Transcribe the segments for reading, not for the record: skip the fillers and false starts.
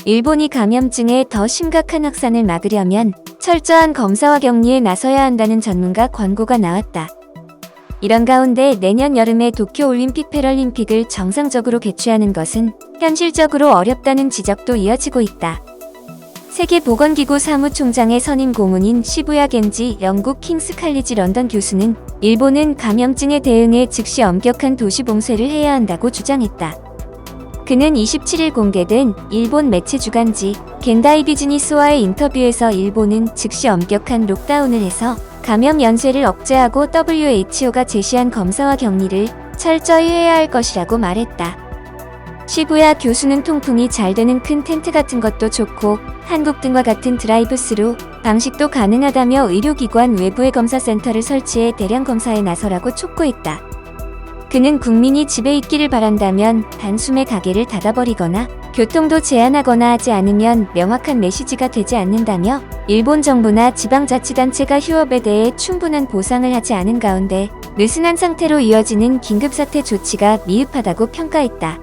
일본이 감염증의 더 심각한 확산을 막으려면 철저한 검사와 격리에 나서야 한다는 전문가 권고가 나왔다. 이런 가운데 내년 여름에 도쿄올림픽 패럴림픽을 정상적으로 개최하는 것은 현실적으로 어렵다는 지적도 이어지고 있다. 세계보건기구 사무총장의 선임 고문인 시부야 겐지 영국 킹스 칼리지 런던 교수는 일본은 감염증에 대응해 즉시 엄격한 도시 봉쇄를 해야 한다고 주장했다. 그는 27일 공개된 일본 매체 주간지 겐다이 비즈니스와의 인터뷰에서 일본은 즉시 엄격한 록다운을 해서 감염 연쇄를 억제하고 WHO가 제시한 검사와 격리를 철저히 해야 할 것이라고 말했다. 시부야 교수는 통풍이 잘 되는 큰 텐트 같은 것도 좋고 한국 등과 같은 드라이브스루 방식도 가능하다며 의료기관 외부에 검사센터를 설치해 대량 검사에 나서라고 촉구했다. 그는 국민이 집에 있기를 바란다면 단숨에 가게를 닫아버리거나 교통도 제한하거나 하지 않으면 명확한 메시지가 되지 않는다며 일본 정부나 지방자치단체가 휴업에 대해 충분한 보상을 하지 않은 가운데 느슨한 상태로 이어지는 긴급사태 조치가 미흡하다고 평가했다.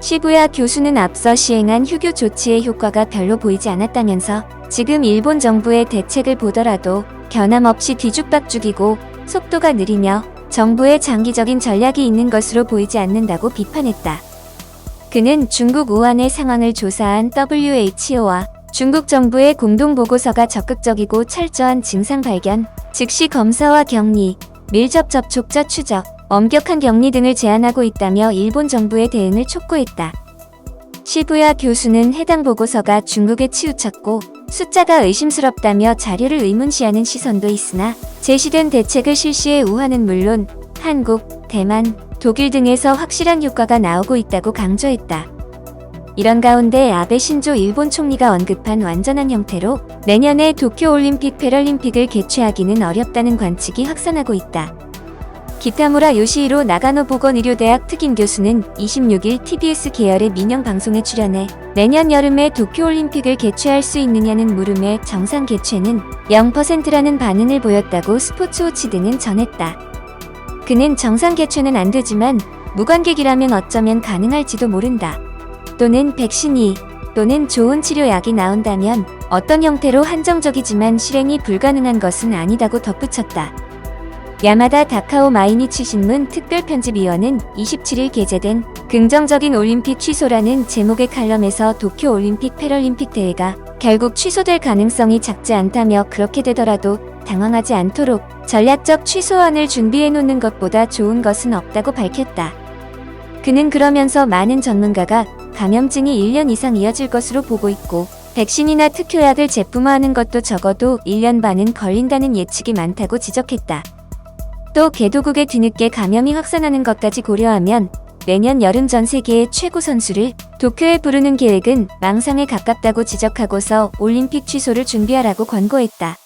시부야 교수는 앞서 시행한 휴교 조치의 효과가 별로 보이지 않았다면서 지금 일본 정부의 대책을 보더라도 변함없이 뒤죽박죽이고 속도가 느리며 정부의 장기적인 전략이 있는 것으로 보이지 않는다고 비판했다. 그는 중국 우한의 상황을 조사한 WHO와 중국 정부의 공동보고서가 적극적이고 철저한 증상 발견, 즉시 검사와 격리, 밀접 접촉자 추적, 엄격한 격리 등을 제안하고 있다며 일본 정부의 대응을 촉구했다. 시부야 교수는 해당 보고서가 중국에 치우쳤고 숫자가 의심스럽다며 자료를 의문시하는 시선도 있으나 제시된 대책을 실시해 우한은 물론 한국, 대만, 독일 등에서 확실한 효과가 나오고 있다고 강조했다. 이런 가운데 아베 신조 일본 총리가 언급한 완전한 형태로 내년에 도쿄올림픽 패럴림픽을 개최하기는 어렵다는 관측이 확산하고 있다. 기타무라 요시히로 나가노 보건의료대학 특임교수는 26일 TBS 계열의 민영 방송에 출연해 내년 여름에 도쿄올림픽을 개최할 수 있느냐는 물음에 정상 개최는 0%라는 반응을 보였다고 스포츠워치 등은 전했다. 그는 정상 개최는 안 되지만 무관객이라면 어쩌면 가능할지도 모른다. 또는 백신이 또는 좋은 치료약이 나온다면 어떤 형태로 한정적이지만 실행이 불가능한 것은 아니다고 덧붙였다. 야마다 다카오 마이니치 신문 특별편집위원은 27일 게재된 긍정적인 올림픽 취소라는 제목의 칼럼에서 도쿄올림픽 패럴림픽 대회가 결국 취소될 가능성이 작지 않다며 그렇게 되더라도 당황하지 않도록 전략적 취소안을 준비해놓는 것보다 좋은 것은 없다고 밝혔다. 그는 그러면서 많은 전문가가 감염증이 1년 이상 이어질 것으로 보고 있고 백신이나 특효약을 제품화하는 것도 적어도 1년 반은 걸린다는 예측이 많다고 지적했다. 또 개도국에 뒤늦게 감염이 확산하는 것까지 고려하면 내년 여름 전 세계의 최고 선수를 도쿄에 부르는 계획은 망상에 가깝다고 지적하고서 올림픽 취소를 준비하라고 권고했다.